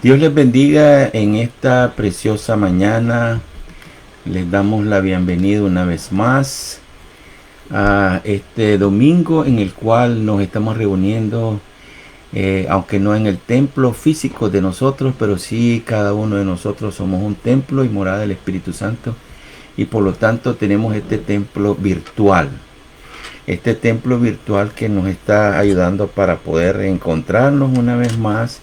Dios les bendiga en esta preciosa mañana. Les damos la bienvenida una vez más a este domingo en el cual nos estamos reuniendo, aunque no en el templo físico de nosotros, pero sí cada uno de nosotros somos un templo y morada del Espíritu Santo, y por lo tanto tenemos este templo virtual. Este templo virtual que nos está ayudando para poder encontrarnos una vez más,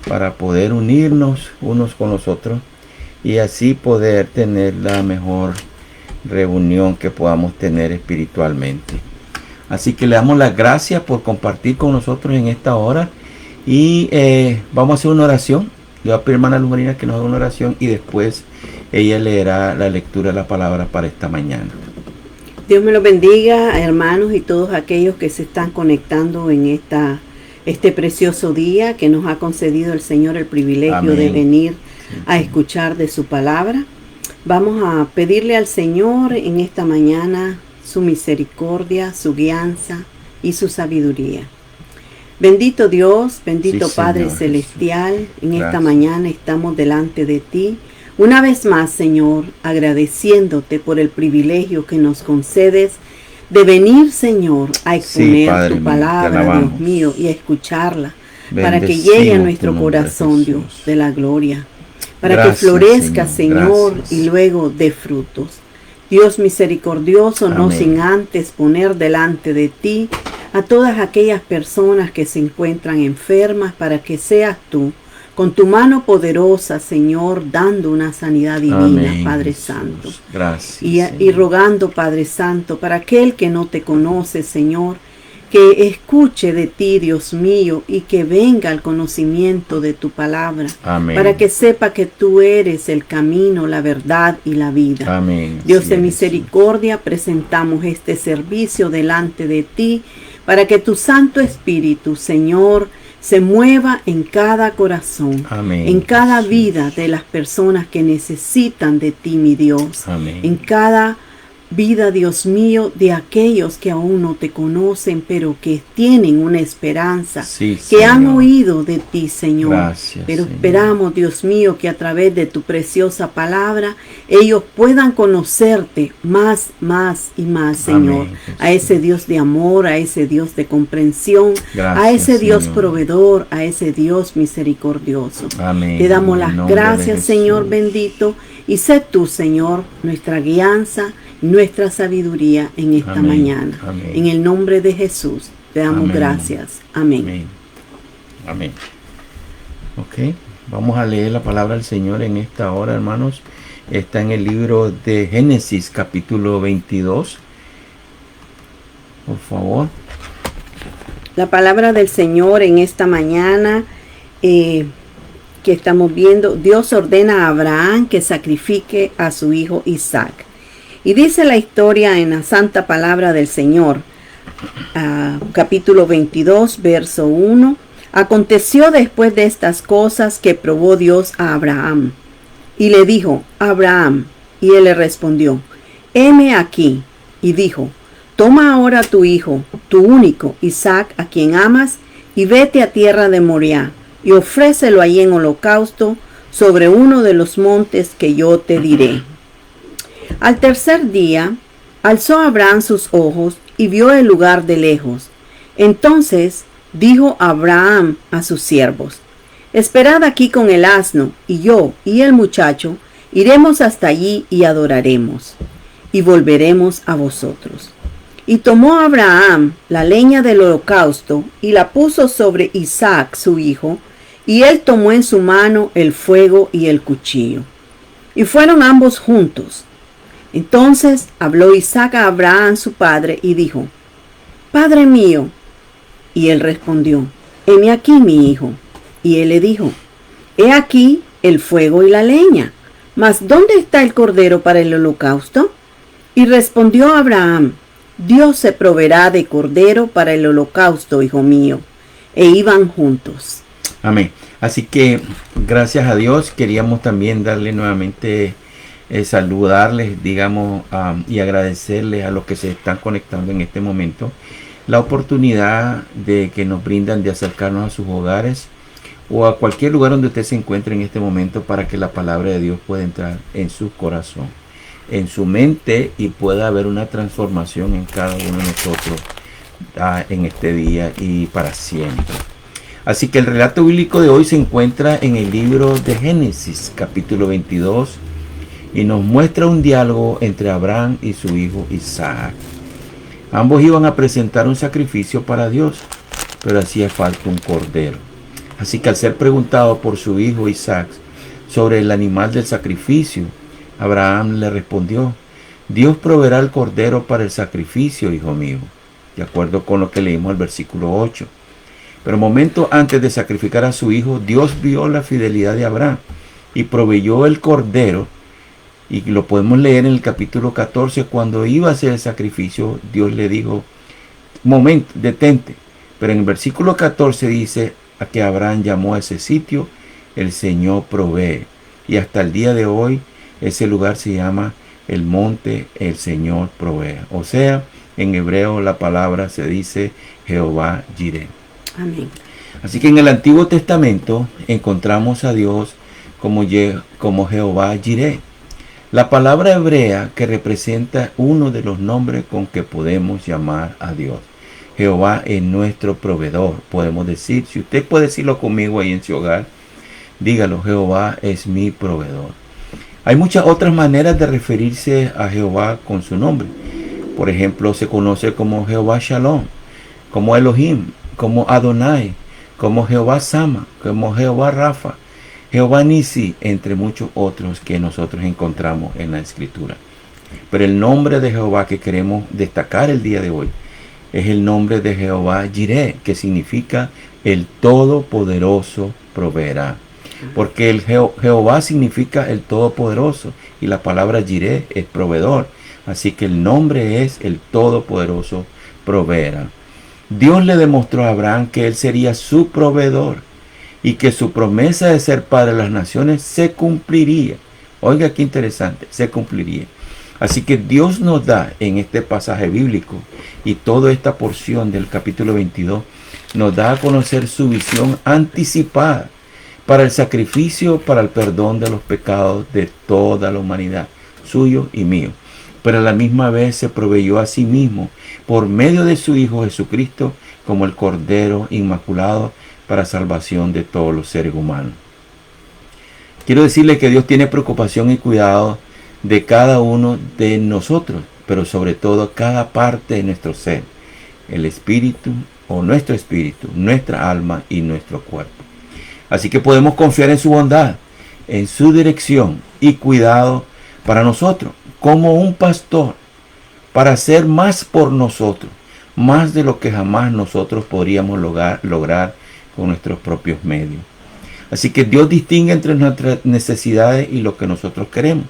para poder unirnos unos con los otros y así poder tener la mejor reunión que podamos tener espiritualmente. Así que le damos las gracias por compartir con nosotros en esta hora y vamos a hacer una oración. Le voy a pedir a hermana Luz Marina que nos haga una oración y después ella leerá la lectura de la palabra para esta mañana. Dios me los bendiga, hermanos, y todos aquellos que se están conectando en este precioso día que nos ha concedido el Señor el privilegio Amén. de venir a escuchar de su palabra. Vamos a pedirle al Señor en esta mañana su misericordia, su guianza y su sabiduría. Bendito Dios, bendito Sí, Padre Señor Celestial, Jesús. en esta Gracias. mañana estamos delante de ti. Una vez más, Señor, agradeciéndote por el privilegio que nos concedes de venir, Señor, a exponer Padre tu mío, te palabra, alabamos. Dios mío, y a escucharla, para que Bendecimos llegue a tu nuestro nombre, corazón, Jesús. Dios, de la gloria, para Gracias, que florezca, Señor. Señor, Gracias. y luego dé frutos. Dios misericordioso, no Amén. sin antes poner delante de ti a todas aquellas personas que se encuentran enfermas, para que seas tú, con tu mano poderosa, Señor, dando una sanidad divina, Amén, Padre Jesús. Santo. Gracias, Y Señor. rogando, Padre Santo, para aquel que no te conoce, Señor, que escuche de ti, Dios mío, y que venga al conocimiento de tu palabra, Amén. para que sepa que tú eres el camino, la verdad y la vida. Amén. Dios Así de es, misericordia, presentamos este servicio delante de ti, para que tu Santo Espíritu, Señor, se mueva en cada corazón, Amén, en cada Jesús. vida de las personas que necesitan de ti, mi Dios, Amén. en cada vida, Dios mío, de aquellos que aún no te conocen, pero que tienen una esperanza, Sí, que han Señor. oído de ti, Señor. Gracias, Pero Señor. esperamos, Dios mío, que a través de tu preciosa palabra ellos puedan conocerte más y más, Señor. Amén, Jesús. A ese Dios de amor, a ese Dios de comprensión, Gracias, a ese Dios Señor. proveedor, a ese Dios misericordioso. Amén. Te damos En las nombre de gracias, Jesús. Señor bendito, y sé tú, Señor, nuestra guianza, nuestra sabiduría en esta Amén. mañana. Amén. En el nombre de Jesús, te damos Amén. gracias. Amén. Amén. Amén. Ok, vamos a leer la palabra del Señor en esta hora, hermanos. Está en el libro de Génesis, capítulo 22. Por favor. La palabra del Señor en esta mañana que estamos viendo, Dios ordena a Abraham que sacrifique a su hijo Isaac. Y dice la historia en la santa palabra del Señor, capítulo 22, verso 1. Aconteció después de estas cosas que probó Dios a Abraham. Y le dijo, Abraham, y él le respondió, heme aquí. Y dijo, toma ahora tu hijo, tu único, Isaac, a quien amas, y vete a tierra de Moriah, y ofrécelo allí en holocausto sobre uno de los montes que yo te diré. Al tercer día, alzó Abraham sus ojos y vio el lugar de lejos. Entonces dijo Abraham a sus siervos, esperad aquí con el asno, y yo y el muchacho iremos hasta allí y adoraremos, y volveremos a vosotros. Y tomó Abraham la leña del holocausto, y la puso sobre Isaac su hijo, y él tomó en su mano el fuego y el cuchillo. Y fueron ambos juntos. Entonces habló Isaac a Abraham su padre, y dijo, Padre mío. Y él respondió, heme aquí mi hijo. Y él le dijo, he aquí el fuego y la leña, mas ¿dónde está el cordero para el holocausto? Y respondió Abraham, Dios se proveerá de cordero para el holocausto, hijo mío. E iban juntos. Amén. Así que gracias a Dios queríamos también darle nuevamente saludarles, digamos, y agradecerles a los que se están conectando en este momento la oportunidad de que nos brindan de acercarnos a sus hogares o a cualquier lugar donde usted se encuentre en este momento para que la palabra de Dios pueda entrar en su corazón, en su mente y pueda haber una transformación en cada uno de nosotros en este día y para siempre. Así que el relato bíblico de hoy se encuentra en el libro de Génesis, capítulo 22, y nos muestra un diálogo entre Abraham y su hijo Isaac. Ambos iban a presentar un sacrificio para Dios, pero hacía falta un cordero. Así que al ser preguntado por su hijo Isaac sobre el animal del sacrificio, Abraham le respondió: Dios proveerá el cordero para el sacrificio, hijo mío, de acuerdo con lo que leímos el versículo 8. Pero momentos antes de sacrificar a su hijo, Dios vio la fidelidad de Abraham y proveyó el cordero. Y lo podemos leer en el capítulo 14, cuando iba a hacer el sacrificio, Dios le dijo: momento, detente. Pero en el versículo 14 dice a que Abraham llamó a ese sitio el Señor provee. Y hasta el día de hoy ese lugar se llama el monte el Señor provee. O sea, en hebreo la palabra se dice Jehová Jireh. Amén. Así que en el Antiguo Testamento encontramos a Dios como Jehová Jireh. La palabra hebrea que representa uno de los nombres con que podemos llamar a Dios. Jehová es nuestro proveedor, podemos decir. Si usted puede decirlo conmigo ahí en su hogar, dígalo: Jehová es mi proveedor. Hay muchas otras maneras de referirse a Jehová con su nombre. Por ejemplo, se conoce como Jehová Shalom, como Elohim, como Adonai, como Jehová Sama, como Jehová Rafa, Jehová Nisi, entre muchos otros que nosotros encontramos en la Escritura. Pero el nombre de Jehová que queremos destacar el día de hoy es el nombre de Jehová Jireh, que significa el Todopoderoso proveerá. Porque el Jehová significa el Todopoderoso y la palabra Jireh es proveedor. Así que el nombre es el Todopoderoso proveerá. Dios le demostró a Abraham que él sería su proveedor y que su promesa de ser padre de las naciones se cumpliría. Oiga qué interesante, se cumpliría. Así que Dios nos da en este pasaje bíblico y toda esta porción del capítulo 22 nos da a conocer su visión anticipada para el sacrificio, para el perdón de los pecados de toda la humanidad, suyo y mío. Pero a la misma vez se proveyó a sí mismo por medio de su Hijo Jesucristo como el Cordero Inmaculado para salvación de todos los seres humanos. Quiero decirle que Dios tiene preocupación y cuidado de cada uno de nosotros, pero sobre todo cada parte de nuestro ser, el espíritu o nuestro espíritu, nuestra alma y nuestro cuerpo. Así que podemos confiar en su bondad, en su dirección y cuidado para nosotros, como un pastor, para hacer más por nosotros, más de lo que jamás nosotros podríamos lograr con nuestros propios medios. Así que Dios distingue entre nuestras necesidades y lo que nosotros queremos,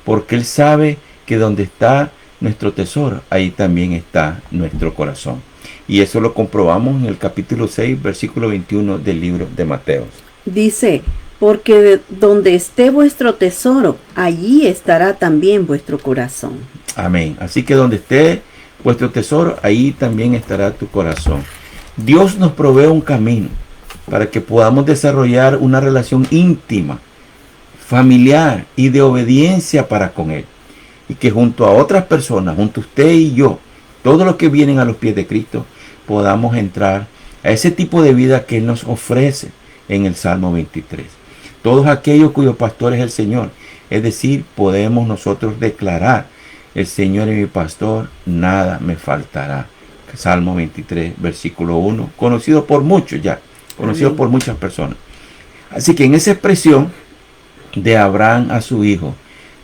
porque Él sabe que donde está nuestro tesoro, ahí también está nuestro corazón. Y eso lo comprobamos en el capítulo 6, versículo 21 del libro de Mateo. Dice: porque donde esté vuestro tesoro, allí estará también vuestro corazón. Amén. Así que donde esté vuestro tesoro, ahí también estará tu corazón. Dios nos provee un camino para que podamos desarrollar una relación íntima, familiar y de obediencia para con Él. Y que junto a otras personas, junto a usted y yo, todos los que vienen a los pies de Cristo, podamos entrar a ese tipo de vida que Él nos ofrece en el Salmo 23. Todos aquellos cuyo pastor es el Señor. Es decir, podemos nosotros declarar: el Señor es mi pastor, nada me faltará. Salmo 23, versículo 1, conocido por muchos ya, conocido Amén. Por muchas personas. Así que en esa expresión de Abraham a su hijo,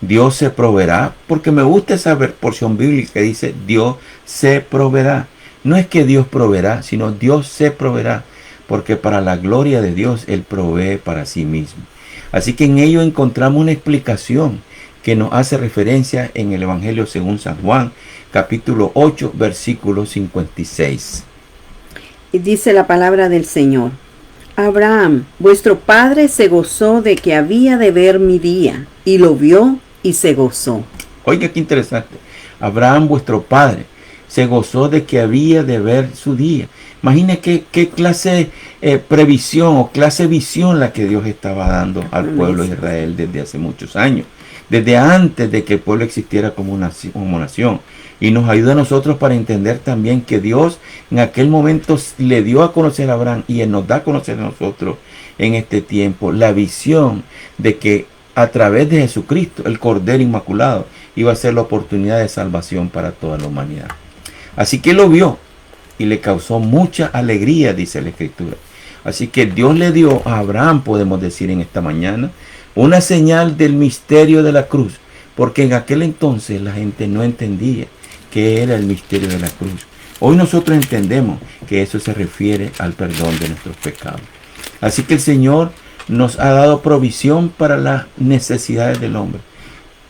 Dios se proveerá, porque me gusta esa porción bíblica que dice Dios se proveerá. No es que Dios proveerá, sino Dios se proveerá, porque para la gloria de Dios Él provee para sí mismo. Así que en ello encontramos una explicación que nos hace referencia en el Evangelio según San Juan, capítulo 8, versículo 56. Y dice la palabra del Señor: Abraham, vuestro padre, se gozó de que había de ver mi día, y lo vio y se gozó. Oiga qué interesante. Abraham, vuestro padre, se gozó de que había de ver su día. Imagine qué clase previsión o clase visión la que Dios estaba dando al pueblo de Israel desde hace muchos años, desde antes de que el pueblo existiera como nación. Y nos ayuda a nosotros para entender también que Dios en aquel momento le dio a conocer a Abraham, y Él nos da a conocer a nosotros en este tiempo la visión de que a través de Jesucristo, el Cordero Inmaculado, iba a ser la oportunidad de salvación para toda la humanidad. Así que lo vio y le causó mucha alegría, dice la Escritura. Así que Dios le dio a Abraham, podemos decir en esta mañana, una señal del misterio de la cruz, porque en aquel entonces la gente no entendía qué era el misterio de la cruz. Hoy nosotros entendemos que eso se refiere al perdón de nuestros pecados. Así que el Señor nos ha dado provisión para las necesidades del hombre.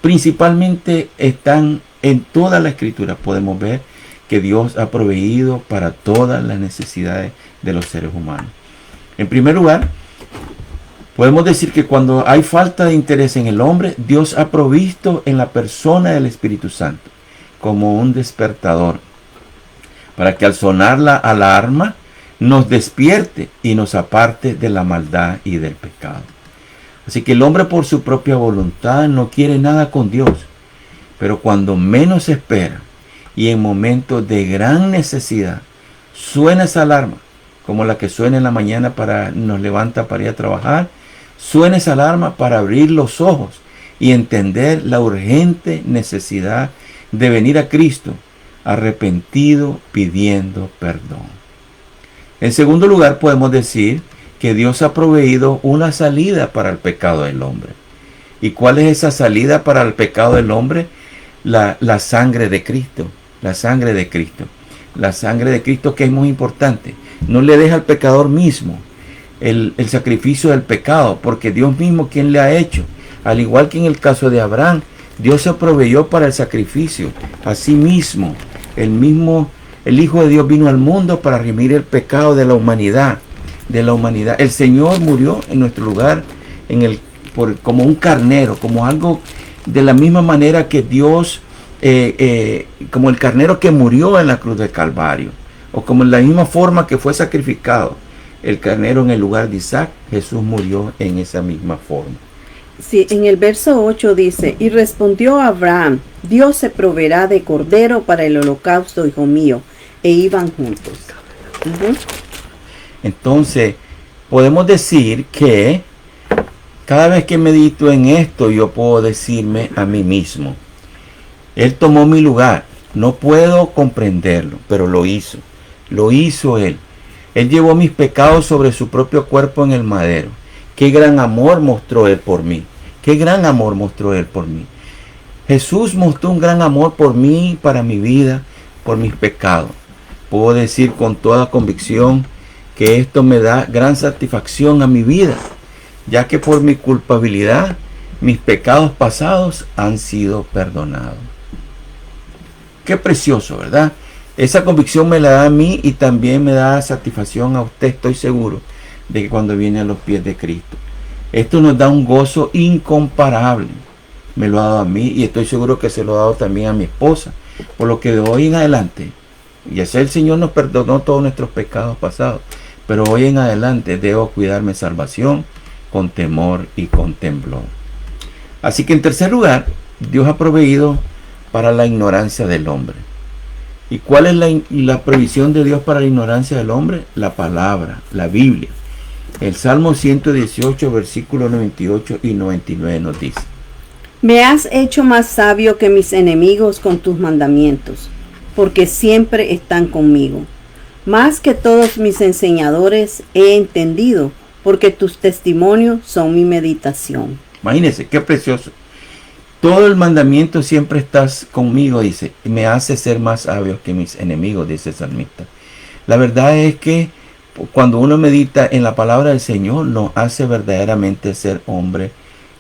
Principalmente están en toda la Escritura. Podemos ver que Dios ha proveído para todas las necesidades de los seres humanos. En primer lugar, podemos decir que cuando hay falta de interés en el hombre, Dios ha provisto en la persona del Espíritu Santo como un despertador, para que al sonar la alarma nos despierte y nos aparte de la maldad y del pecado. Así que el hombre por su propia voluntad no quiere nada con Dios, pero cuando menos se espera y en momentos de gran necesidad suena esa alarma, como la que suena en la mañana nos levanta para ir a trabajar, suena esa alarma para abrir los ojos y entender la urgente necesidad de venir a Cristo arrepentido, pidiendo perdón. En segundo lugar, podemos decir que Dios ha proveído una salida para el pecado del hombre. ¿Y cuál es esa salida para el pecado del hombre? La sangre de Cristo. La sangre de Cristo. La sangre de Cristo, que es muy importante. No le deja al pecador mismo el sacrificio del pecado, porque Dios mismo quien le ha hecho. Al igual que en el caso de Abraham, Dios se proveyó para el sacrificio. Así mismo, el Hijo de Dios vino al mundo para redimir el pecado de la humanidad. El Señor murió en nuestro lugar como un carnero, como algo de la misma manera que Dios, como el carnero que murió en la cruz del Calvario, o como en la misma forma que fue sacrificado el carnero en el lugar de Isaac, Jesús murió en esa misma forma. Sí, en el verso 8 dice, y respondió Abraham, Dios se proveerá de cordero para el holocausto, hijo mío, e iban juntos. Entonces, podemos decir que cada vez que medito en esto, yo puedo decirme a mí mismo, Él tomó mi lugar, no puedo comprenderlo, pero lo hizo Él. Él llevó mis pecados sobre su propio cuerpo en el madero. Qué gran amor mostró Él por mí. Qué gran amor mostró Él por mí. Jesús mostró un gran amor por mí, para mi vida, por mis pecados. Puedo decir con toda convicción que esto me da gran satisfacción a mi vida, ya que por mi culpabilidad, mis pecados pasados han sido perdonados. Qué precioso, ¿verdad? Esa convicción me la da a mí y también me da satisfacción a usted, estoy seguro, de que cuando viene a los pies de Cristo. Esto nos da un gozo incomparable. Me lo ha dado a mí y estoy seguro que se lo ha dado también a mi esposa. Por lo que de hoy en adelante, ya sea el Señor nos perdonó todos nuestros pecados pasados, pero hoy en adelante debo cuidarme salvación con temor y con temblor. Así que en tercer lugar, Dios ha proveído para la ignorancia del hombre. ¿Y cuál es la provisión de Dios para la ignorancia del hombre? La palabra, la Biblia. El Salmo 118, versículos 98 y 99 nos dice: Me has hecho más sabio que mis enemigos con tus mandamientos, porque siempre están conmigo. Más que todos mis enseñadores he entendido, porque tus testimonios son mi meditación. Imagínense, qué precioso. Todo el mandamiento siempre estás conmigo, dice. Me hace ser más sabio que mis enemigos, dice el salmista. La verdad es que cuando uno medita en la palabra del Señor, nos hace verdaderamente ser hombre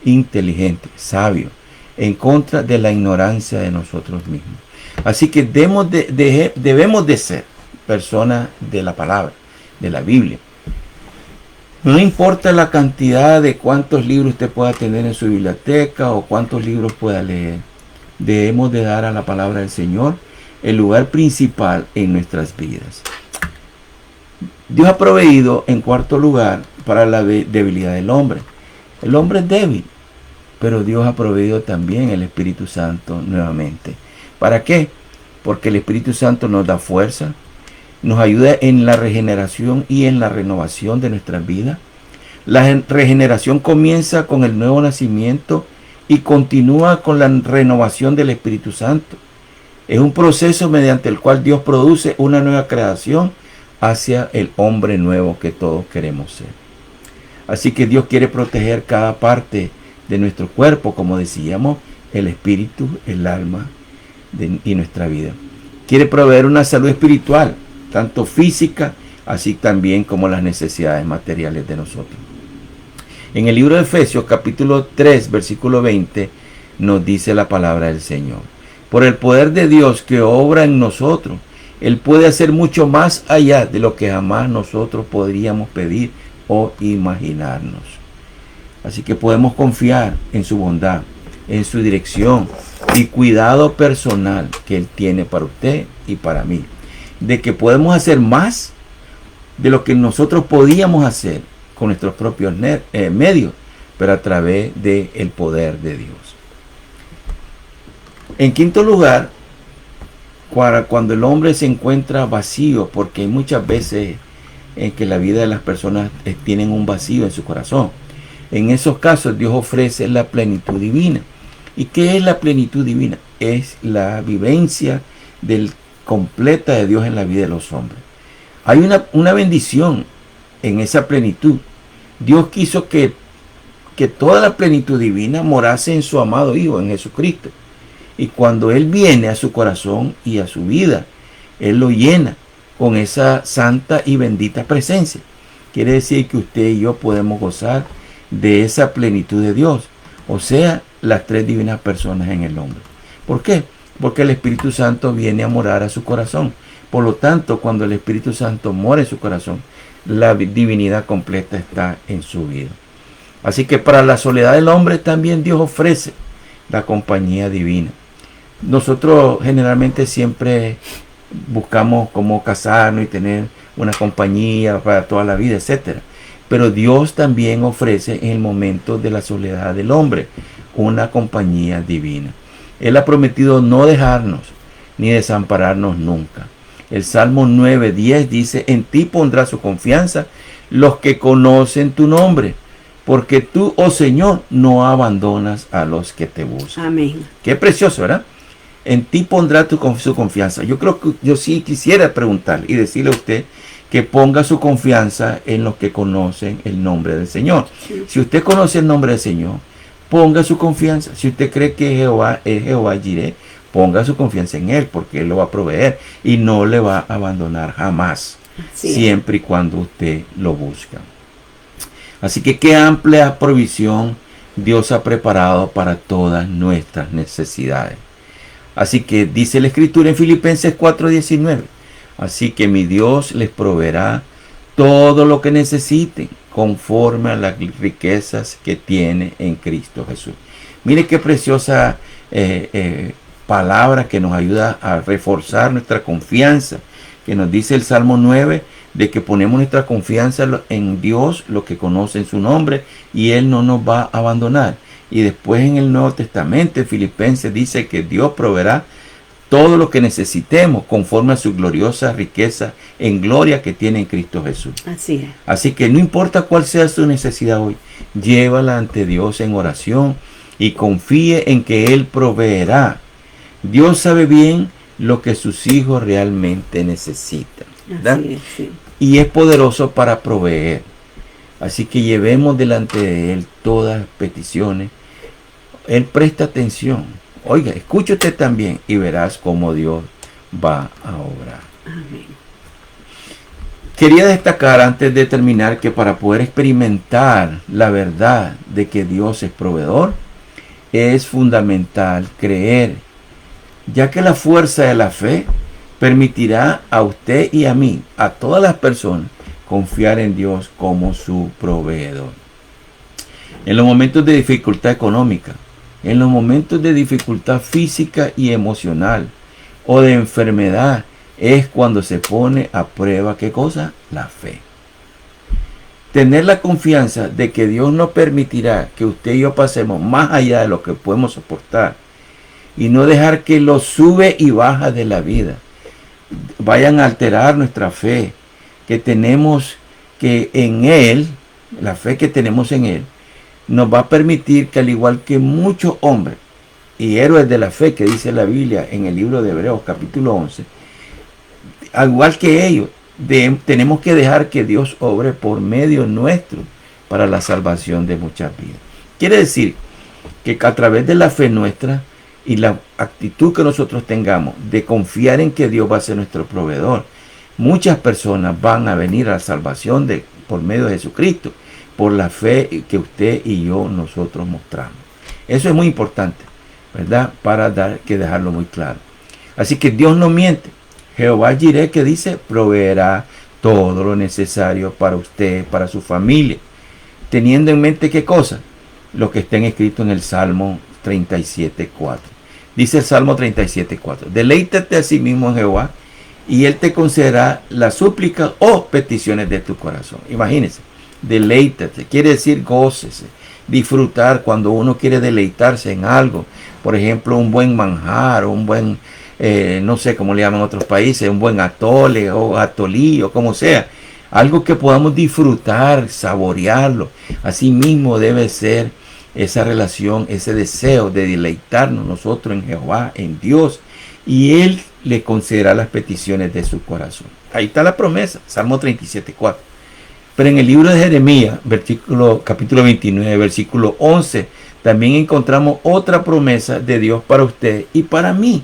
inteligente, sabio, en contra de la ignorancia de nosotros mismos. Así que debemos de ser personas de la palabra, de la Biblia. No importa la cantidad de cuántos libros usted pueda tener en su biblioteca o cuántos libros pueda leer. Debemos de dar a la palabra del Señor el lugar principal en nuestras vidas. Dios ha proveído, en cuarto lugar, para la debilidad del hombre. El hombre es débil, pero Dios ha proveído también el Espíritu Santo nuevamente. ¿Para qué? Porque el Espíritu Santo nos da fuerza, nos ayuda en la regeneración y en la renovación de nuestras vidas. La regeneración comienza con el nuevo nacimiento y continúa con la renovación del Espíritu Santo. Es un proceso mediante el cual Dios produce una nueva creación hacia el hombre nuevo que todos queremos ser. Así que Dios quiere proteger cada parte de nuestro cuerpo, como decíamos, el espíritu, el alma y nuestra vida. Quiere proveer una salud espiritual, tanto física, así también como las necesidades materiales de nosotros. En el libro de Efesios, capítulo 3, versículo 20, nos dice la palabra del Señor. Por el poder de Dios que obra en nosotros, Él puede hacer mucho más allá de lo que jamás nosotros podríamos pedir o imaginarnos. Así que podemos confiar en su bondad, en su dirección y cuidado personal que Él tiene para usted y para mí. De que podemos hacer más de lo que nosotros podíamos hacer con nuestros propios medios, pero a través del poder de Dios. En quinto lugar, cuando el hombre se encuentra vacío, porque hay muchas veces en que la vida de las personas tienen un vacío en su corazón. En esos casos Dios ofrece la plenitud divina. ¿Y qué es la plenitud divina? Es la vivencia completa de Dios en la vida de los hombres. Hay una bendición en esa plenitud. Dios quiso que toda la plenitud divina morase en su amado Hijo, en Jesucristo. Y cuando Él viene a su corazón y a su vida, Él lo llena con esa santa y bendita presencia. Quiere decir que usted y yo podemos gozar de esa plenitud de Dios. O sea, las tres divinas personas en el hombre. ¿Por qué? Porque el Espíritu Santo viene a morar a su corazón. Por lo tanto, cuando el Espíritu Santo mora en su corazón, la divinidad completa está en su vida. Así que para la soledad del hombre también Dios ofrece la compañía divina. Nosotros generalmente siempre buscamos cómo casarnos y tener una compañía para toda la vida, etc. Pero Dios también ofrece en el momento de la soledad del hombre una compañía divina. Él ha prometido no dejarnos ni desampararnos nunca. El Salmo 9:10 dice: en ti pondrá su confianza los que conocen tu nombre, porque tú, oh Señor, no abandonas a los que te buscan. Amén. Qué precioso, ¿verdad? En ti pondrá su confianza. Yo creo que yo sí quisiera preguntar y decirle a usted que ponga su confianza en los que conocen el nombre del Señor. Sí. Si usted conoce el nombre del Señor, ponga su confianza. Si usted cree que Jehová es Jehová Jireh, ponga su confianza en Él, porque Él lo va a proveer y no le va a abandonar jamás, sí, siempre y cuando usted lo busca. Así que qué amplia provisión Dios ha preparado para todas nuestras necesidades. Así que dice la Escritura en Filipenses 4:19, así que mi Dios les proveerá todo lo que necesiten conforme a las riquezas que tiene en Cristo Jesús. Mire qué preciosa palabra que nos ayuda a reforzar nuestra confianza, que nos dice el Salmo 9, de que ponemos nuestra confianza en Dios, lo que conocen su nombre, y Él no nos va a abandonar. Y después en el Nuevo Testamento, en Filipenses, dice que Dios proveerá todo lo que necesitemos conforme a su gloriosa riqueza en gloria que tiene en Cristo Jesús. Así es. Así que no importa cuál sea su necesidad hoy, llévala ante Dios en oración y confíe en que Él proveerá. Dios sabe bien lo que sus hijos realmente necesitan, ¿verdad? Así es, sí. Y es poderoso para proveer. Así que llevemos delante de Él todas las peticiones. Él presta atención. Oiga, escuche usted también y verás cómo Dios va a obrar. Amén. Quería destacar antes de terminar que para poder experimentar la verdad de que Dios es proveedor, es fundamental creer, ya que la fuerza de la fe permitirá a usted y a mí, a todas las personas, confiar en Dios como su proveedor. En los momentos de dificultad económica, en los momentos de dificultad física y emocional, o de enfermedad, es cuando se pone a prueba, ¿qué cosa? La fe. Tener la confianza de que Dios nos permitirá que usted y yo pasemos más allá de lo que podemos soportar y no dejar que los sube y baja de la vida vayan a alterar nuestra fe, que tenemos que en Él, la fe que tenemos en Él, nos va a permitir que al igual que muchos hombres y héroes de la fe que dice la Biblia en el libro de Hebreos capítulo 11, al igual que ellos, tenemos que dejar que Dios obre por medio nuestro para la salvación de muchas vidas. Quiere decir que a través de la fe nuestra y la actitud que nosotros tengamos de confiar en que Dios va a ser nuestro proveedor, muchas personas van a venir a la salvación por medio de Jesucristo, por la fe que usted y yo nosotros mostramos. Eso es muy importante, ¿verdad? Para dejarlo muy claro. Así que Dios no miente. Jehová Jireh, que dice, proveerá todo lo necesario para usted, para su familia. Teniendo en mente, ¿qué cosa? Lo que está escrito en el Salmo 37:4. Dice el Salmo 37:4. Deleítate a sí mismo en Jehová y Él te concederá las súplicas o peticiones de tu corazón. Imagínense, deleítate, quiere decir gócese, disfrutar cuando uno quiere deleitarse en algo. Por ejemplo, un buen manjar, un buen, no sé cómo le llaman en otros países, un buen atole o atolí o como sea. Algo que podamos disfrutar, saborearlo. Así mismo debe ser esa relación, ese deseo de deleitarnos nosotros en Jehová, en Dios. Y Él le concederá las peticiones de su corazón. Ahí está la promesa, Salmo 37:4. Pero en el libro de Jeremías, capítulo 29, versículo 11, también encontramos otra promesa de Dios para usted y para mí.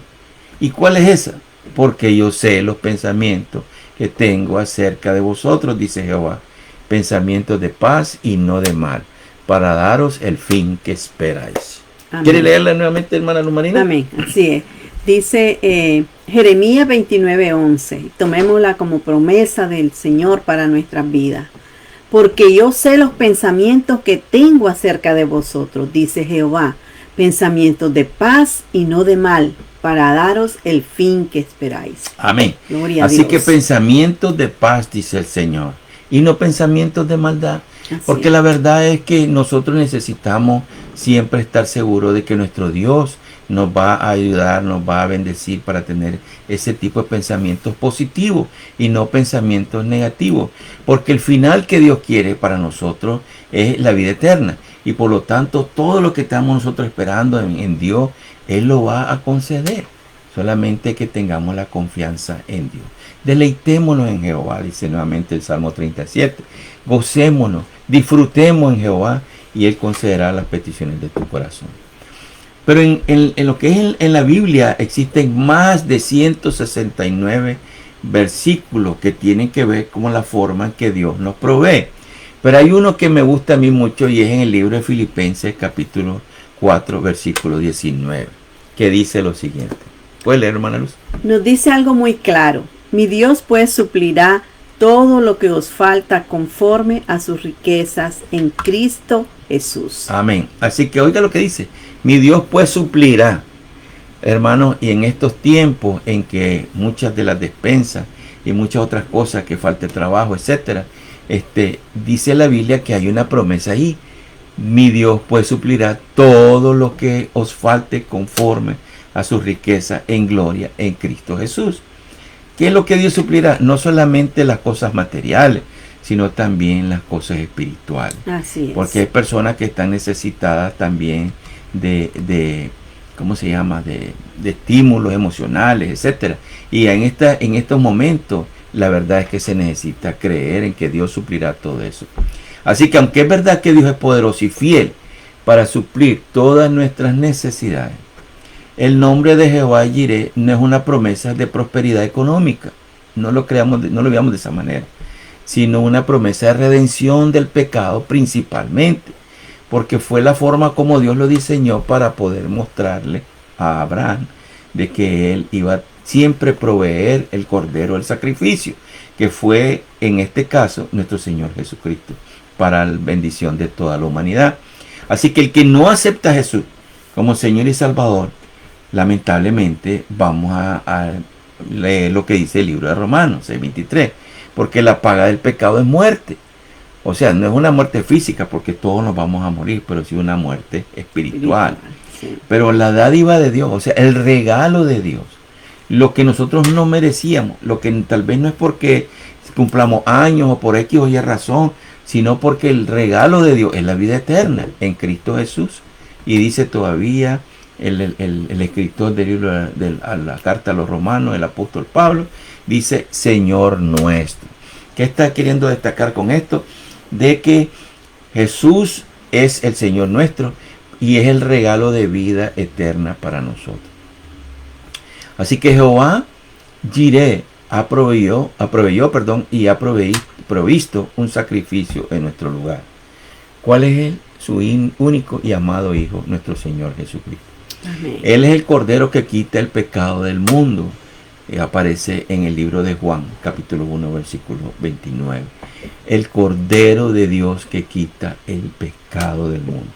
¿Y cuál es esa? Porque yo sé los pensamientos que tengo acerca de vosotros, dice Jehová, pensamientos de paz y no de mal, para daros el fin que esperáis. Amén. ¿Quiere leerla nuevamente, hermana Luz Marina? Amén, así es. Dice Jeremías 29:11, tomémosla como promesa del Señor para nuestras vidas. Porque yo sé los pensamientos que tengo acerca de vosotros, dice Jehová, pensamientos de paz y no de mal, para daros el fin que esperáis. Amén. Gloria a Así Dios. que pensamientos de paz, dice el Señor, y no pensamientos de maldad. Así porque es. la verdad es que nosotros necesitamos siempre estar seguros de que nuestro Dios nos va a ayudar, nos va a bendecir para tener ese tipo de pensamientos positivos y no pensamientos negativos. Porque el final que Dios quiere para nosotros es la vida eterna. Y por lo tanto, todo lo que estamos nosotros esperando en Dios, Él lo va a conceder. Solamente que tengamos la confianza en Dios. Deleitémonos en Jehová, dice nuevamente el Salmo 37. Gocémonos, disfrutemos en Jehová y Él concederá las peticiones de tu corazón. Pero en lo que es en la Biblia existen más de 169 versículos que tienen que ver con la forma en que Dios nos provee. Pero hay uno que me gusta a mí mucho y es en el libro de Filipenses capítulo 4 versículo 19, que dice lo siguiente. ¿Puede leer, hermana Luz? Nos dice algo muy claro. Mi Dios pues suplirá todo lo que os falta conforme a sus riquezas en Cristo Jesús. Amén. Así que oiga lo que dice. Mi Dios pues suplirá, hermanos, y en estos tiempos en que muchas de las despensas y muchas otras cosas, que falte trabajo, etcétera, dice la Biblia que hay una promesa ahí. Mi Dios pues suplirá todo lo que os falte conforme a su riqueza en gloria en Cristo Jesús. ¿Qué es lo que Dios suplirá? No solamente las cosas materiales, sino también las cosas espirituales. Así es. Porque hay personas que están necesitadas también de ¿cómo se llama? De estímulos emocionales, etcétera. Y en estos momentos, la verdad es que se necesita creer en que Dios suplirá todo eso. Así que aunque es verdad que Dios es poderoso y fiel para suplir todas nuestras necesidades, el nombre de Jehová Jireh no es una promesa de prosperidad económica. No lo veamos de esa manera, sino una promesa de redención del pecado principalmente, porque fue la forma como Dios lo diseñó para poder mostrarle a Abraham de que él iba siempre a proveer el cordero del sacrificio, que fue en este caso nuestro Señor Jesucristo, para la bendición de toda la humanidad. Así que el que no acepta a Jesús como Señor y Salvador, lamentablemente vamos a leer lo que dice el libro de Romanos 6:23, porque la paga del pecado es muerte. O sea, no es una muerte física, porque todos nos vamos a morir, pero sí una muerte espiritual. Sí. Pero la dádiva de Dios, o sea, el regalo de Dios, lo que nosotros no merecíamos, lo que tal vez no es porque cumplamos años o por X o Y razón, sino porque el regalo de Dios es la vida eterna en Cristo Jesús. Y dice todavía el escritor del libro de la carta a los romanos, el apóstol Pablo, dice Señor nuestro. ¿Qué está queriendo destacar con esto? De que Jesús es el Señor nuestro y es el regalo de vida eterna para nosotros. Así que Jehová Jireh ha provisto un sacrificio en nuestro lugar. ¿Cuál es él? Su único y amado Hijo, nuestro Señor Jesucristo. Amén. Él es el Cordero que quita el pecado del mundo. Aparece en el libro de Juan, capítulo 1, versículo 29. El Cordero de Dios que quita el pecado del mundo.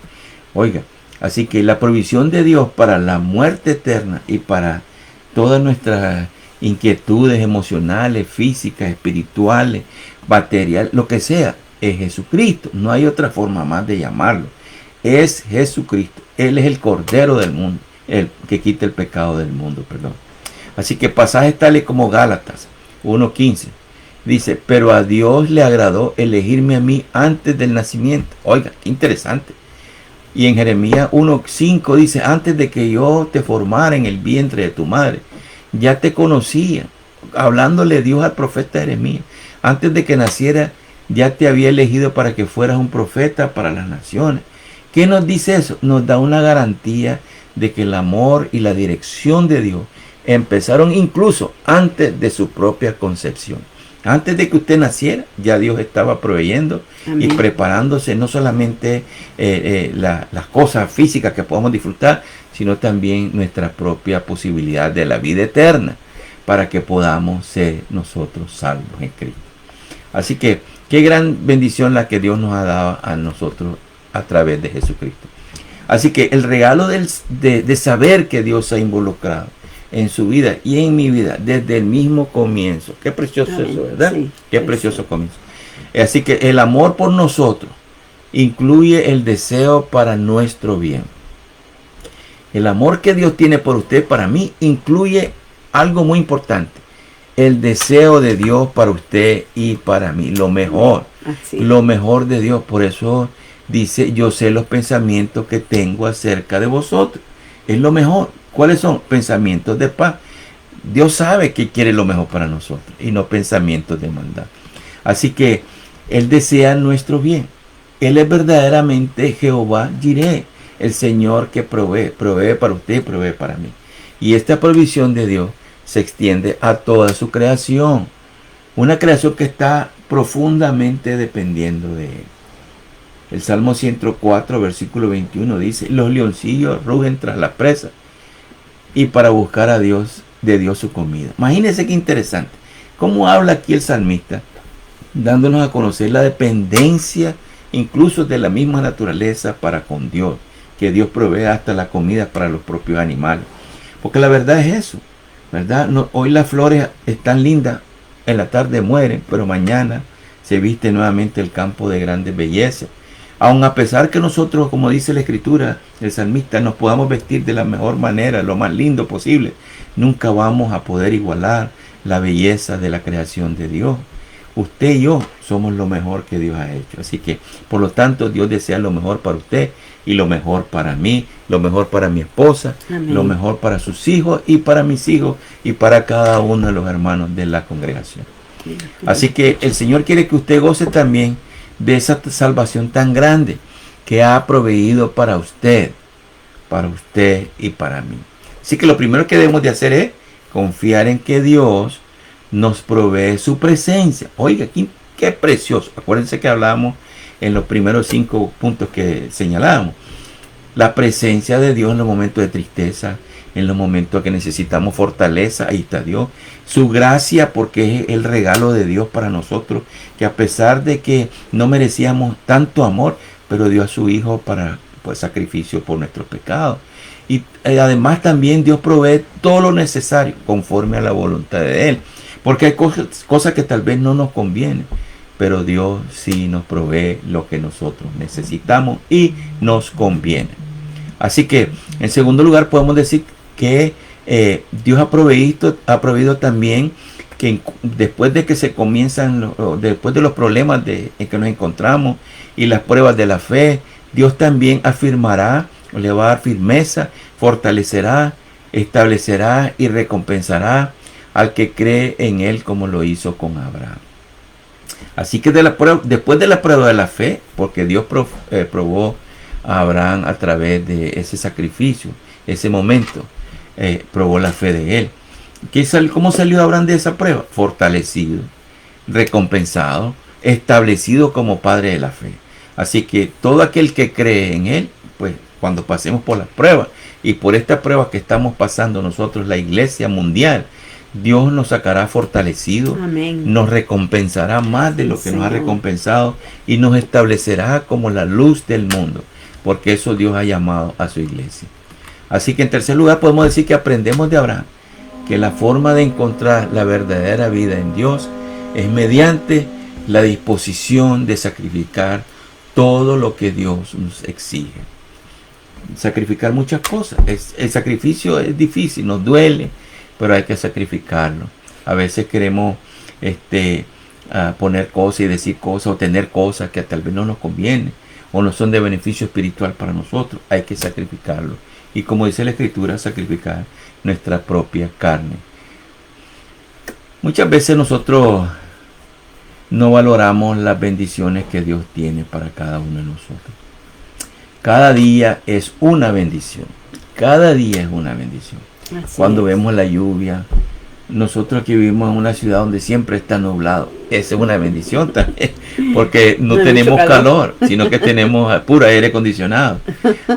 Oiga, así que la provisión de Dios para la muerte eterna y para todas nuestras inquietudes emocionales, físicas, espirituales, materiales, lo que sea, es Jesucristo. No hay otra forma más de llamarlo. Es Jesucristo. Él es el Cordero del mundo, el que quita el pecado del mundo, perdón. Así que pasajes tales como Gálatas 1:15 dice, pero a Dios le agradó elegirme a mí antes del nacimiento. Oiga, qué interesante. Y en Jeremías 1:5 dice, antes de que yo te formara en el vientre de tu madre, ya te conocía. Hablándole Dios al profeta Jeremías, antes de que naciera, ya te había elegido para que fueras un profeta para las naciones. ¿Qué nos dice eso? Nos da una garantía de que el amor y la dirección de Dios empezaron incluso antes de su propia concepción. Antes de que usted naciera, ya Dios estaba proveyendo y preparándose no solamente las cosas físicas que podemos disfrutar, sino también nuestra propia posibilidad de la vida eterna, para que podamos ser nosotros salvos en Cristo. Así que, qué gran bendición la que Dios nos ha dado a nosotros a través de Jesucristo. Así que el regalo de saber que Dios se ha involucrado en su vida y en mi vida desde el mismo comienzo. Qué precioso eso, ¿verdad? Sí, qué precioso comienzo. Así que el amor por nosotros incluye el deseo para nuestro bien. El amor que Dios tiene por usted, para mí, incluye algo muy importante. El deseo de Dios para usted y para mí. Lo mejor. Lo mejor de Dios. Por eso dice, yo sé los pensamientos que tengo acerca de vosotros. Es lo mejor. ¿Cuáles son? Pensamientos de paz. Dios sabe que quiere lo mejor para nosotros y no pensamientos de maldad. Así que Él desea nuestro bien. Él es verdaderamente Jehová Jireh, el Señor que provee para usted y provee para mí. Y esta provisión de Dios se extiende a toda su creación. Una creación que está profundamente dependiendo de Él. El Salmo 104, versículo 21 dice, los leoncillos rugen tras la presa y para buscar a Dios, de Dios su comida. Imagínense qué interesante. Cómo habla aquí el salmista, dándonos a conocer la dependencia incluso de la misma naturaleza para con Dios, que Dios provee hasta la comida para los propios animales. Porque la verdad es eso, ¿verdad? No, hoy las flores están lindas, en la tarde mueren, pero mañana se viste nuevamente el campo de grandes bellezas. Aun a pesar que nosotros, como dice la Escritura, el salmista, nos podamos vestir de la mejor manera, lo más lindo posible, nunca vamos a poder igualar la belleza de la creación de Dios. Usted y yo somos lo mejor que Dios ha hecho. Así que, por lo tanto, Dios desea lo mejor para usted y lo mejor para mí, lo mejor para mi esposa, amén, lo mejor para sus hijos y para mis hijos y para cada uno de los hermanos de la congregación. Así que el Señor quiere que usted goce también de esa salvación tan grande que ha proveído para usted y para mí. Así que lo primero que debemos de hacer es confiar en que Dios nos provee su presencia. Oiga, qué precioso. Acuérdense que hablábamos en los primeros 5 puntos que señalábamos. La presencia de Dios en los momentos de tristeza, en los momentos que necesitamos fortaleza, ahí está Dios. Su gracia, porque es el regalo de Dios para nosotros, que a pesar de que no merecíamos tanto amor, pero dio a su Hijo para sacrificio por nuestros pecados. Y además también Dios provee todo lo necesario conforme a la voluntad de Él. Porque hay cosas que tal vez no nos convienen, pero Dios sí nos provee lo que nosotros necesitamos y nos conviene. Así que, en segundo lugar, podemos decir que Dios ha proveído también que después de que se comienzan, después de los problemas en que nos encontramos y las pruebas de la fe, Dios también afirmará, le va a dar firmeza, fortalecerá, establecerá y recompensará al que cree en Él, como lo hizo con Abraham. Así que después de la prueba de la fe, porque Dios probó a Abraham a través de ese sacrificio, ese momento, probó la fe de él. ¿Cómo salió Abraham de esa prueba? Fortalecido, recompensado, establecido como padre de la fe. Así que todo aquel que cree en Él, pues cuando pasemos por las pruebas y por esta prueba que estamos pasando nosotros, la iglesia mundial, Dios nos sacará fortalecido, amén, nos recompensará más de lo que nos ha recompensado y nos establecerá como la luz del mundo, porque eso Dios ha llamado a su iglesia. Así que en tercer lugar podemos decir que aprendemos de Abraham que la forma de encontrar la verdadera vida en Dios es mediante la disposición de sacrificar todo lo que Dios nos exige. Sacrificar muchas cosas. El sacrificio es difícil, nos duele, pero hay que sacrificarlo. A veces queremos poner cosas y decir cosas o tener cosas que tal vez no nos convienen o no son de beneficio espiritual para nosotros. Hay que sacrificarlo. Y como dice la Escritura, sacrificar nuestra propia carne. Muchas veces nosotros no valoramos las bendiciones que Dios tiene para cada uno de nosotros. Cada día es una bendición. Cada día es una bendición. Cuando vemos la lluvia, nosotros aquí vivimos en una ciudad donde siempre está nublado. Esa es una bendición también, porque no tenemos calor, sino que tenemos puro aire acondicionado.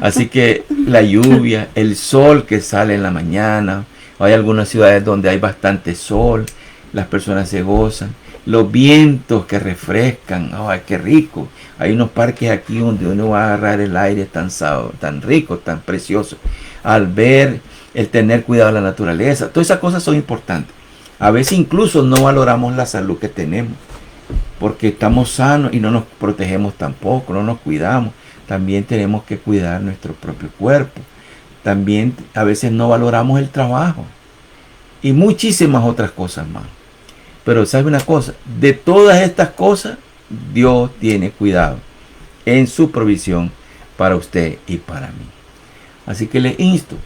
Así que la lluvia, el sol que sale en la mañana, hay algunas ciudades donde hay bastante sol, las personas se gozan. Los vientos que refrescan, ¡ay, qué rico! Hay unos parques aquí donde uno va a agarrar el aire tan rico, tan precioso. Al ver, el tener cuidado de la naturaleza, todas esas cosas son importantes. A veces incluso no valoramos la salud que tenemos, porque estamos sanos y no nos protegemos tampoco, no nos cuidamos. También tenemos que cuidar nuestro propio cuerpo. También a veces no valoramos el trabajo y muchísimas otras cosas más. Pero ¿sabe una cosa? De todas estas cosas, Dios tiene cuidado en su provisión para usted y para mí. Así que le insto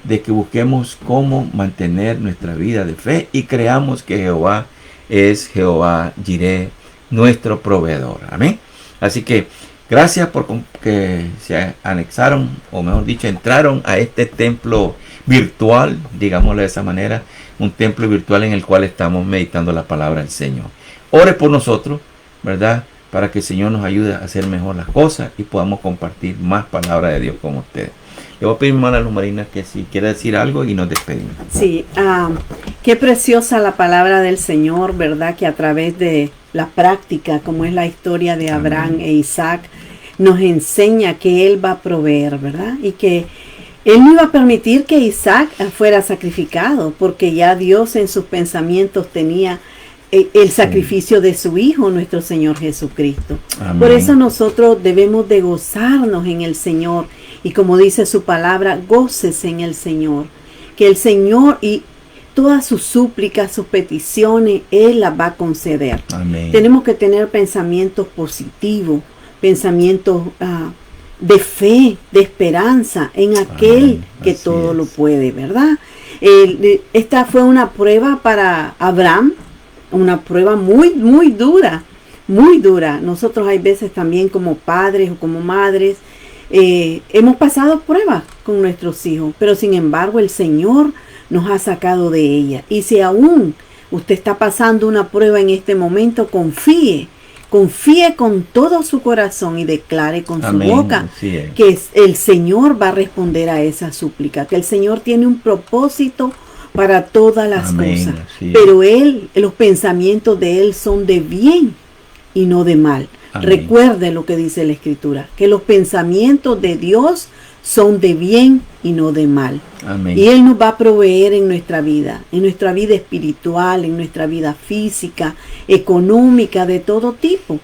de que busquemos cómo mantener nuestra vida de fe y creamos que Jehová es Jehová Jireh, nuestro proveedor. Amén. Así que gracias por que se anexaron, o mejor dicho, entraron a este templo virtual, digámoslo de esa manera, un templo virtual en el cual estamos meditando la palabra del Señor. Ore por nosotros, ¿verdad? Para que el Señor nos ayude a hacer mejor las cosas y podamos compartir más palabra de Dios con ustedes. Le voy a pedir a mi hermana Luz Marina que si quiere decir algo y nos despedimos. Sí, qué preciosa la palabra del Señor, ¿verdad? Que a través de la práctica, como es la historia de Abraham e Isaac, nos enseña que Él va a proveer, ¿verdad? Y que Él no iba a permitir que Isaac fuera sacrificado, porque ya Dios en sus pensamientos tenía el sacrificio de su Hijo, nuestro Señor Jesucristo. Amén. Por eso nosotros debemos de gozarnos en el Señor. Y como dice su palabra, gócese en el Señor. Que el Señor y todas sus súplicas, sus peticiones, Él las va a conceder. Amén. Tenemos que tener pensamientos positivos, pensamientos de fe, de esperanza en aquel que todo lo puede, ¿verdad? Esta fue una prueba para Abraham, una prueba muy, muy dura, muy dura. Nosotros hay veces también como padres o como madres, hemos pasado pruebas con nuestros hijos, pero sin embargo el Señor nos ha sacado de ella. Y si aún usted está pasando una prueba en este momento, confíe con todo su corazón y declare con su boca que el Señor va a responder a esa súplica, que el Señor tiene un propósito para todas las cosas, pero los pensamientos de Él son de bien y no de mal. Amén. Recuerde lo que dice la Escritura, que los pensamientos de Dios son de bien y no de mal. Amén. Y Él nos va a proveer en nuestra vida espiritual, en nuestra vida física, económica, de todo tipo.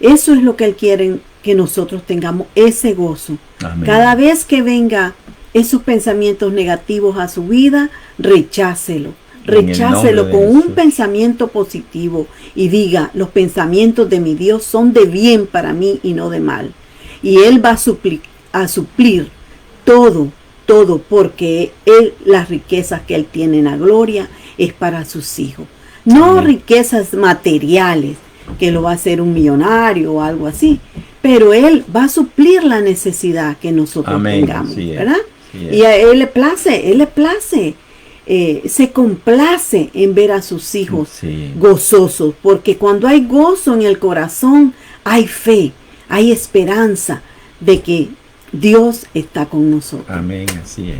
Eso es lo que Él quiere, que nosotros tengamos ese gozo. Amén. Cada vez que venga esos pensamientos negativos a su vida, rechácelo. Rechácelo con un pensamiento positivo y diga, los pensamientos de mi Dios son de bien para mí y no de mal. Y Él va a suplir todo, porque las riquezas que Él tiene en la gloria es para sus hijos. No Amén. Riquezas materiales, que lo va a hacer un millonario o algo así, pero Él va a suplir la necesidad que nosotros Amén. tengamos, Sí es. ¿verdad? Sí es. Y a Él le place, se complace en ver a sus hijos Sí. gozosos, porque cuando hay gozo en el corazón, hay fe, hay esperanza de que Dios está con nosotros. Amén, así es.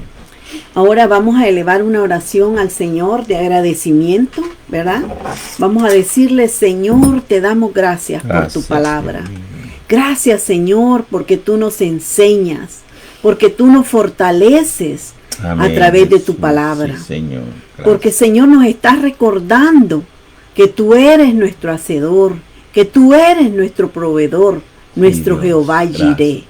Ahora vamos a elevar una oración al Señor de agradecimiento, ¿verdad? Vamos a decirle, Señor, te damos gracias por tu palabra. Señor. Gracias, Señor, porque tú nos enseñas, porque tú nos fortaleces Amén, a través de tu Jesús. palabra. Sí, Señor. Gracias. Porque, Señor, nos estás recordando que tú eres nuestro hacedor, que tú eres nuestro proveedor, nuestro Dios, Jehová gracias. Jireh.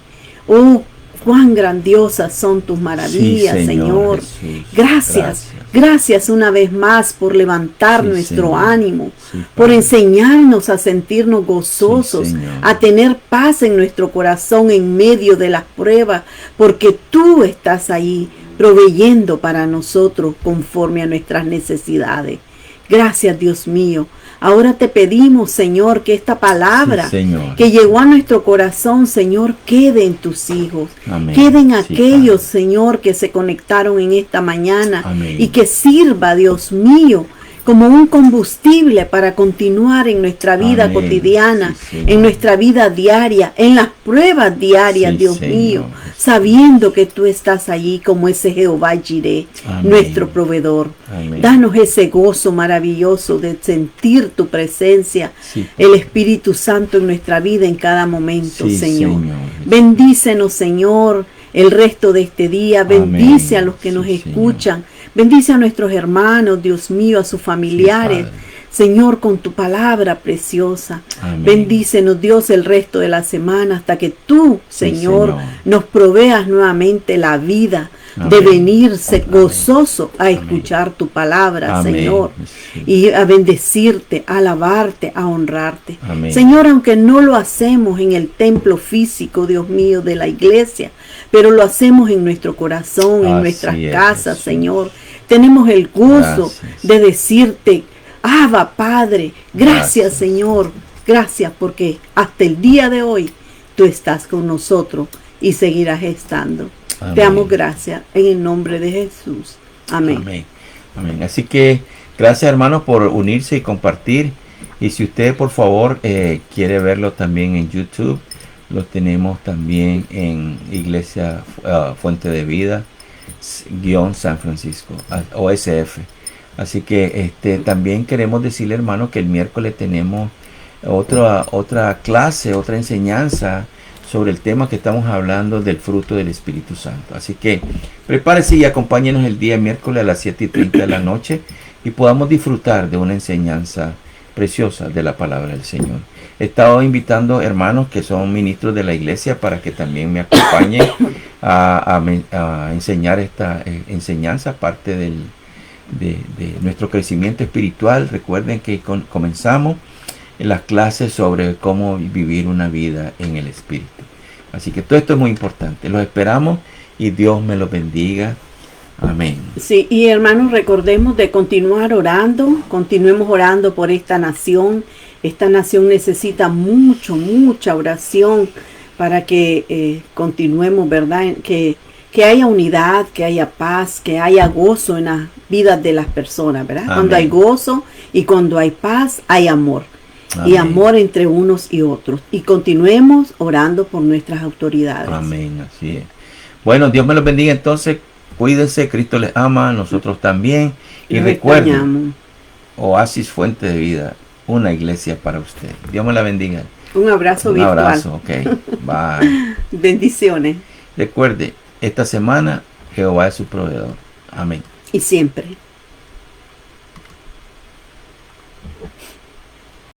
Oh, cuán grandiosas son tus maravillas, Sí, Señor. Jesús. Gracias una vez más por levantar Sí, nuestro Señor. ánimo, Sí, por Padre. enseñarnos a sentirnos gozosos, Sí, Señor. a tener paz en nuestro corazón en medio de las pruebas, porque tú estás ahí proveyendo para nosotros conforme a nuestras necesidades. Gracias, Dios mío. Ahora te pedimos, Señor, que esta palabra Sí, Señor. que llegó a nuestro corazón, Señor, quede en tus hijos. Amén. Queden Sí, aquellos, Padre. Señor, que se conectaron en esta mañana. Amén. Y que sirva, Dios mío, como un combustible para continuar en nuestra vida Amén. cotidiana, Sí, Señor. en nuestra vida diaria, en las pruebas diarias, Sí, Dios Señor. mío, sabiendo que tú estás allí como ese Jehová Jireh, Amén. nuestro proveedor. Amén. Danos ese gozo maravilloso de sentir tu presencia, Sí, el Espíritu Santo en nuestra vida en cada momento, Sí, Señor. Señor. Bendícenos, Señor, el resto de este día. Bendice Amén. a los que nos Sí, escuchan. Bendice a nuestros hermanos, Dios mío, a sus familiares. Sí, Padre. Señor, con tu palabra preciosa. Amén. Bendícenos, Dios, el resto de la semana hasta que tú, Sí, Señor, Señor. nos proveas nuevamente la vida de Amén. venirse Amén. gozoso a Amén. escuchar tu palabra, Amén. Señor, Sí. y a bendecirte, a alabarte, a honrarte. Amén. Señor, aunque no lo hacemos en el templo físico, Dios mío, de la iglesia, pero lo hacemos en nuestro corazón, en Así nuestras es, casas, Jesús. Señor. Tenemos el gozo Gracias. de decirte, Abba, Padre, gracias, Gracias. Señor, gracias porque hasta el día de hoy tú estás con nosotros y seguirás estando. Amén. Te damos gracias en el nombre de Jesús. Amén. Amén. Amén. Así que gracias, hermanos, por unirse y compartir. Y si usted, por favor, quiere verlo también en YouTube, lo tenemos también en Iglesia Fuente de Vida San Francisco, OSF. Así que también queremos decirle, hermanos, que el miércoles tenemos otra clase, otra enseñanza sobre el tema que estamos hablando del fruto del Espíritu Santo. Así que prepárese y acompáñenos el día miércoles a las 7:30 de la noche y podamos disfrutar de una enseñanza preciosa de la palabra del Señor. He estado invitando hermanos que son ministros de la iglesia para que también me acompañen a enseñar esta enseñanza, parte de nuestro crecimiento espiritual. Recuerden que comenzamos en las clases sobre cómo vivir una vida en el Espíritu. Así que todo esto es muy importante. Los esperamos y Dios me los bendiga. Amén. Sí, y hermanos, recordemos de continuar orando, continuemos orando por esta nación. Esta nación necesita mucha oración para que continuemos, ¿verdad? Que haya unidad, que haya paz, que haya gozo en las vidas de las personas, ¿verdad? Amén. Cuando hay gozo y cuando hay paz, hay amor. Amén. Y amor entre unos y otros. Y continuemos orando por nuestras autoridades. Amén, así es. Bueno, Dios me los bendiga entonces. Cuídense, Cristo les ama, nosotros también. Y Los recuerden, extrañamos. Oasis Fuente de Vida, una iglesia para usted. Dios me la bendiga. Un abrazo Un virtual. abrazo, ok. Bye. Bendiciones. Recuerde, esta semana Jehová es su proveedor. Amén. Y siempre.